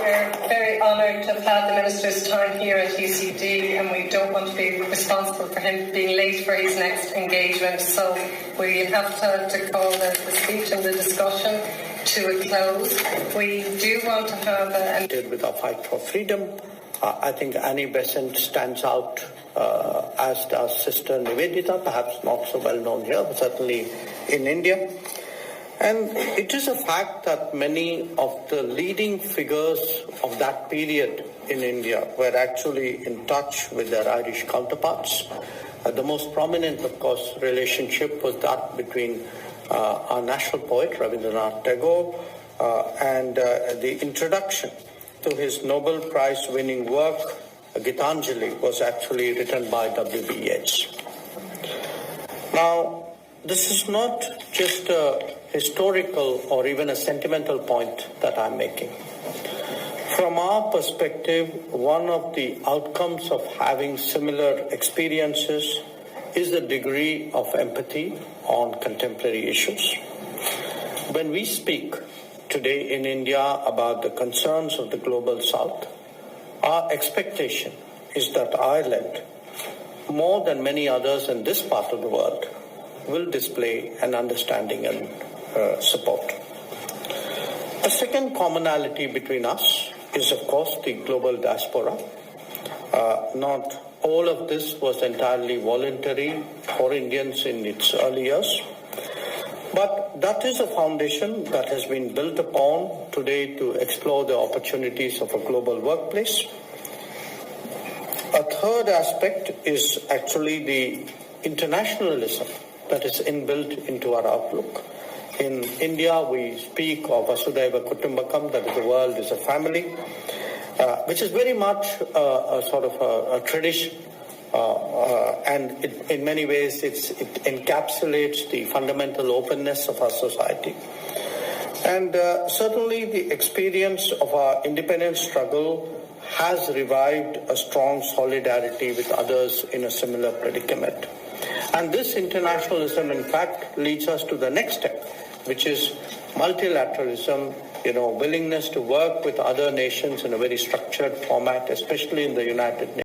We're very honoured to have had the Minister's time here at UCD, and we don't want to be responsible for him being late for his next engagement. So we have to call the speech and the discussion to a close. We do want to have with our fight for freedom. I think Annie Besant stands out, as does Sister Nivedita, perhaps not so well known here, but certainly in India. And it is a fact that many of the leading figures of that period in India were actually in touch with their Irish counterparts. The most prominent, of course, relationship was that between our national poet, Rabindranath Tagore, and the introduction to his Nobel Prize-winning work, Gitanjali, was actually written by W.B. Yeats. Now, this is not just a historical or even a sentimental point that I'm making. From our perspective, one of the outcomes of having similar experiences is the degree of empathy on contemporary issues. When we speak today in India about the concerns of the global South, our expectation is that Ireland, more than many others in this part of the world, will display an understanding and support. A second commonality between us is, of course, the global diaspora. Not all of this was entirely voluntary for Indians in its early years, but that is a foundation that has been built upon today to explore the opportunities of a global workplace. A third aspect is actually the internationalism that is inbuilt into our outlook. In India, we speak of Vasudhaiva Kutumbakam, that is, the world is a family, which is very much a sort of a tradition, and in many ways it encapsulates the fundamental openness of our society. And certainly the experience of our independence struggle has revived a strong solidarity with others in a similar predicament. And this internationalism, in fact, leads us to the next step, which is multilateralism, willingness to work with other nations in a very structured format, especially in the United Nations.